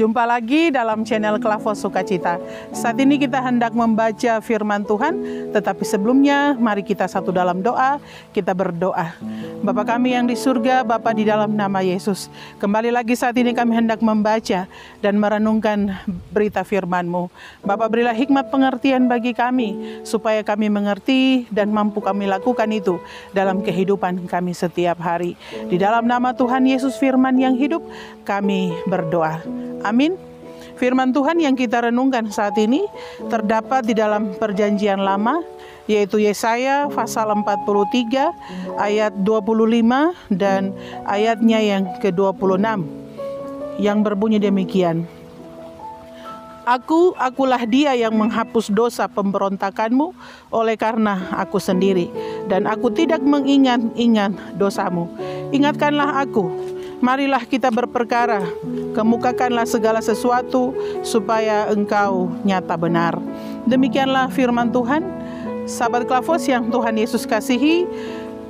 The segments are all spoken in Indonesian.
Jumpa lagi dalam channel Klavos Sukacita. Saat ini kita hendak membaca firman Tuhan, tetapi sebelumnya mari kita satu dalam doa, kita berdoa. Bapa kami yang di surga, Bapa di dalam nama Yesus, kembali lagi saat ini kami hendak membaca dan merenungkan berita firman-Mu. Bapa berilah hikmat pengertian bagi kami, supaya kami mengerti dan mampu kami lakukan itu dalam kehidupan kami setiap hari. Di dalam nama Tuhan Yesus firman yang hidup, kami berdoa. Amin. Firman Tuhan yang kita renungkan saat ini terdapat di dalam Perjanjian Lama, yaitu Yesaya pasal 43 ayat 25 dan ayatnya yang ke-26 yang berbunyi demikian. Akulah dia yang menghapus dosa pemberontakanmu oleh karena aku sendiri, dan aku tidak mengingat-ingat dosamu. Ingatkanlah aku, marilah kita berperkara, kemukakanlah segala sesuatu supaya engkau nyata benar. Demikianlah firman Tuhan. Sahabat Klavos yang Tuhan Yesus kasihi,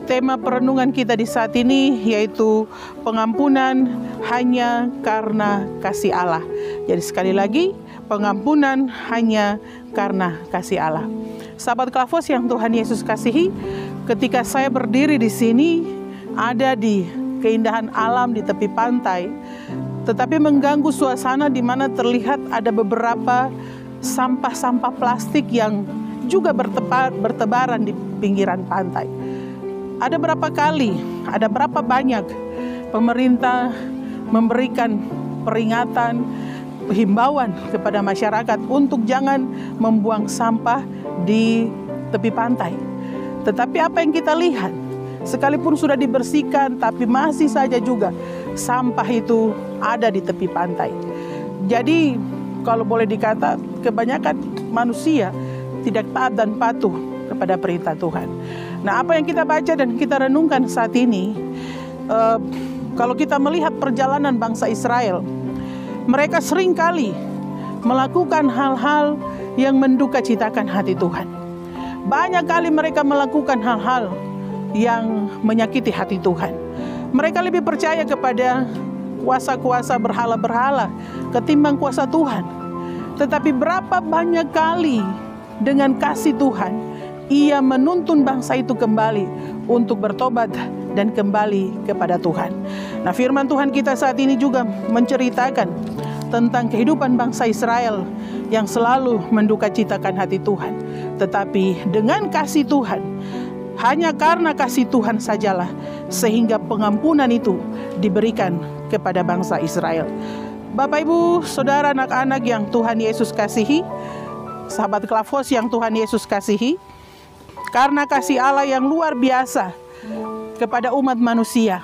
tema perenungan kita di saat ini yaitu pengampunan hanya karena kasih Allah. Jadi sekali lagi, pengampunan hanya karena kasih Allah. Sahabat Klavos yang Tuhan Yesus kasihi, ketika saya berdiri di sini, ada di keindahan alam di tepi pantai, tetapi mengganggu suasana di mana terlihat ada beberapa sampah-sampah plastik yang juga bertebaran di pinggiran pantai. Ada berapa banyak pemerintah memberikan peringatan, himbauan kepada masyarakat untuk jangan membuang sampah di tepi pantai. Tetapi apa yang kita lihat, sekalipun sudah dibersihkan, tapi masih saja juga sampah itu ada di tepi pantai. Jadi kalau boleh dikata, kebanyakan manusia tidak taat dan patuh kepada perintah Tuhan. Nah, apa yang kita baca dan kita renungkan saat ini, kalau kita melihat perjalanan bangsa Israel, mereka seringkali melakukan hal-hal yang mendukacitakan hati Tuhan. Banyak kali mereka melakukan hal-hal yang menyakiti hati Tuhan. Mereka lebih percaya kepada kuasa-kuasa berhala-berhala ketimbang kuasa Tuhan. Tetapi berapa banyak kali dengan kasih Tuhan, Ia menuntun bangsa itu kembali untuk bertobat dan kembali kepada Tuhan. Nah, firman Tuhan kita saat ini juga menceritakan tentang kehidupan bangsa Israel yang selalu mendukacitakan hati Tuhan. Tetapi dengan kasih Tuhan, hanya karena kasih Tuhan sajalah sehingga pengampunan itu diberikan kepada bangsa Israel. Bapak, Ibu, Saudara, anak-anak yang Tuhan Yesus kasihi, sahabat Klavos yang Tuhan Yesus kasihi, karena kasih Allah yang luar biasa kepada umat manusia,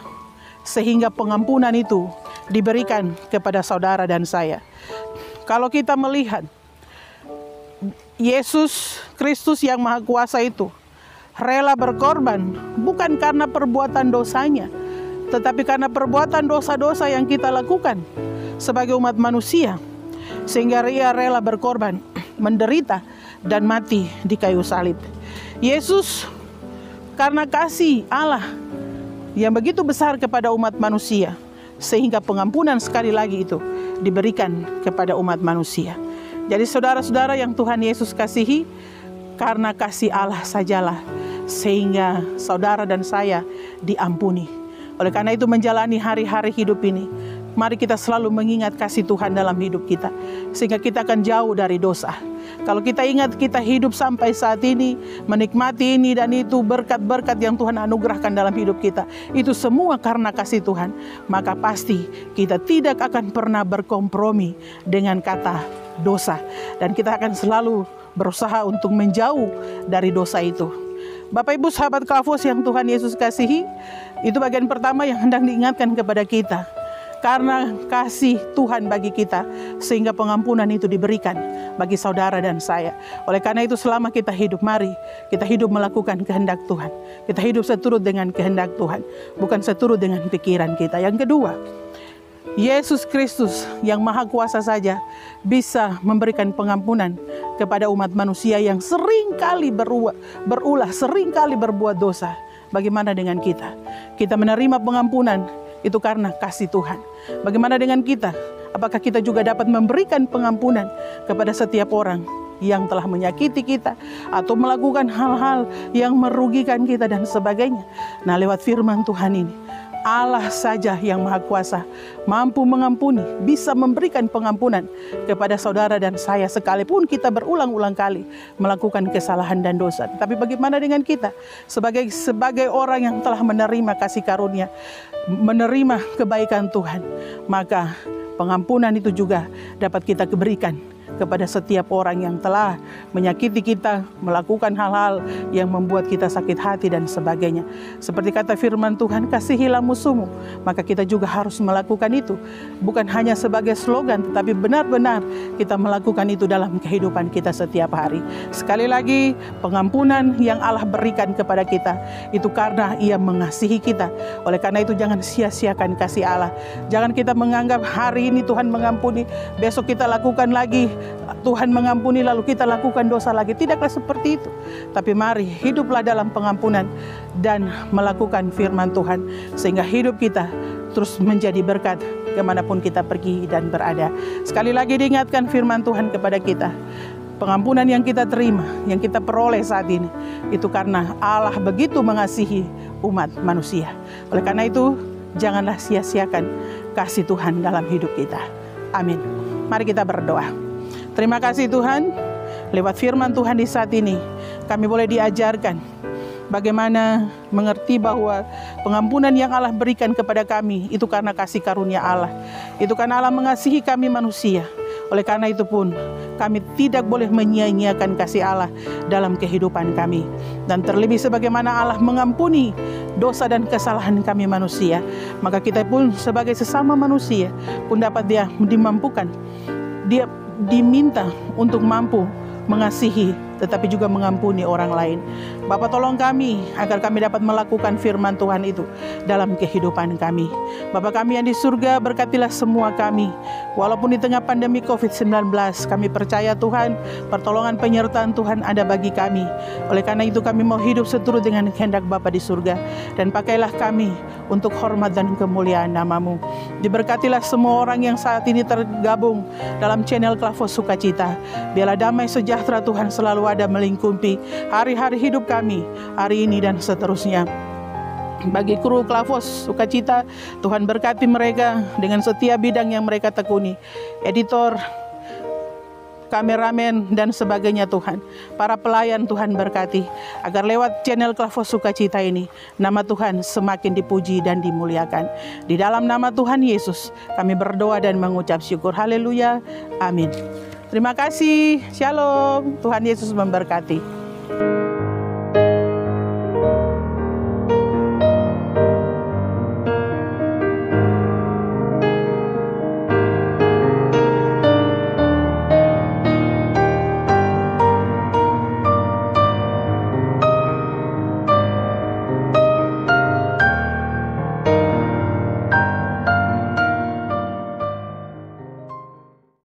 sehingga pengampunan itu diberikan kepada saudara dan saya. Kalau kita melihat Yesus Kristus yang Maha Kuasa itu rela berkorban bukan karena perbuatan dosanya, tetapi karena perbuatan dosa-dosa yang kita lakukan sebagai umat manusia, sehingga Ia rela berkorban, menderita dan mati di kayu salib. Yesus karena kasih Allah yang begitu besar kepada umat manusia, sehingga pengampunan sekali lagi itu diberikan kepada umat manusia. Jadi saudara-saudara yang Tuhan Yesus kasihi, karena kasih Allah sajalah sehingga saudara dan saya diampuni. Oleh karena itu menjalani hari-hari hidup ini, mari kita selalu mengingat kasih Tuhan dalam hidup kita, sehingga kita akan jauh dari dosa. Kalau kita ingat kita hidup sampai saat ini, menikmati ini dan itu, berkat-berkat yang Tuhan anugerahkan dalam hidup kita, itu semua karena kasih Tuhan, maka pasti kita tidak akan pernah berkompromi dengan kata dosa. Dan kita akan selalu berusaha untuk menjauh dari dosa itu. Bapak, Ibu, sahabat Klavos yang Tuhan Yesus kasihi, itu bagian pertama yang hendak diingatkan kepada kita. Karena kasih Tuhan bagi kita, sehingga pengampunan itu diberikan bagi saudara dan saya. Oleh karena itu selama kita hidup, mari kita hidup melakukan kehendak Tuhan. Kita hidup seturut dengan kehendak Tuhan, bukan seturut dengan pikiran kita. Yang kedua, Yesus Kristus yang Maha Kuasa saja bisa memberikan pengampunan kepada umat manusia yang seringkali berulah, seringkali berbuat dosa. Bagaimana dengan kita? Kita menerima pengampunan itu karena kasih Tuhan. Bagaimana dengan kita? Apakah kita juga dapat memberikan pengampunan kepada setiap orang yang telah menyakiti kita atau melakukan hal-hal yang merugikan kita dan sebagainya. Nah, lewat firman Tuhan ini, Allah saja yang Maha Kuasa mampu mengampuni, bisa memberikan pengampunan kepada saudara dan saya sekalipun kita berulang-ulang kali melakukan kesalahan dan dosa. Tapi bagaimana dengan kita sebagai orang yang telah menerima kasih karunia, menerima kebaikan Tuhan, maka pengampunan itu juga dapat kita berikan kepada setiap orang yang telah menyakiti kita, melakukan hal-hal yang membuat kita sakit hati dan sebagainya. Seperti kata firman Tuhan, kasihilah musuhmu, maka kita juga harus melakukan itu. Bukan hanya sebagai slogan, tetapi benar-benar kita melakukan itu dalam kehidupan kita setiap hari. Sekali lagi, pengampunan yang Allah berikan kepada kita, itu karena Ia mengasihi kita. Oleh karena itu jangan sia-siakan kasih Allah. Jangan kita menganggap hari ini Tuhan mengampuni, besok kita lakukan lagi, Tuhan mengampuni lalu kita lakukan dosa lagi. Tidaklah seperti itu. Tapi mari hiduplah dalam pengampunan dan melakukan firman Tuhan, sehingga hidup kita terus menjadi berkat kemanapun kita pergi dan berada. Sekali lagi diingatkan firman Tuhan kepada kita, pengampunan yang kita terima, yang kita peroleh saat ini, itu karena Allah begitu mengasihi umat manusia. Oleh karena itu janganlah sia-siakan kasih Tuhan dalam hidup kita. Amin. Mari kita berdoa. Terima kasih Tuhan, lewat firman Tuhan di saat ini kami boleh diajarkan bagaimana mengerti bahwa pengampunan yang Allah berikan kepada kami itu karena kasih karunia Allah. Itu karena Allah mengasihi kami manusia. Oleh karena itu pun kami tidak boleh menyia-nyiakan kasih Allah dalam kehidupan kami. Dan terlebih sebagaimana Allah mengampuni dosa dan kesalahan kami manusia, maka kita pun sebagai sesama manusia pun dapat dimampukan, dia diminta untuk mampu mengasihi tetapi juga mengampuni orang lain. Bapa, tolong kami agar kami dapat melakukan firman Tuhan itu dalam kehidupan kami. Bapa kami yang di surga, berkatilah semua kami. Walaupun di tengah pandemi COVID-19, kami percaya Tuhan, pertolongan penyertaan Tuhan ada bagi kami. Oleh karena itu kami mau hidup seturut dengan kehendak Bapa di surga. Dan pakailah kami untuk hormat dan kemuliaan nama-Mu. Diberkatilah semua orang yang saat ini tergabung dalam channel Klavos Sukacita. Biarlah damai sejahtera Tuhan selalu ada melingkupi hari-hari hidup kami, hari ini dan seterusnya. Bagi kru Klavos Sukacita, Tuhan berkati mereka dengan setiap bidang yang mereka tekuni. Editor, kameramen dan sebagainya Tuhan. Para pelayan Tuhan berkati, agar lewat channel Klavos Sukacita ini nama Tuhan semakin dipuji dan dimuliakan. Di dalam nama Tuhan Yesus kami berdoa dan mengucap syukur. Haleluya. Amin. Terima kasih. Shalom. Tuhan Yesus memberkati.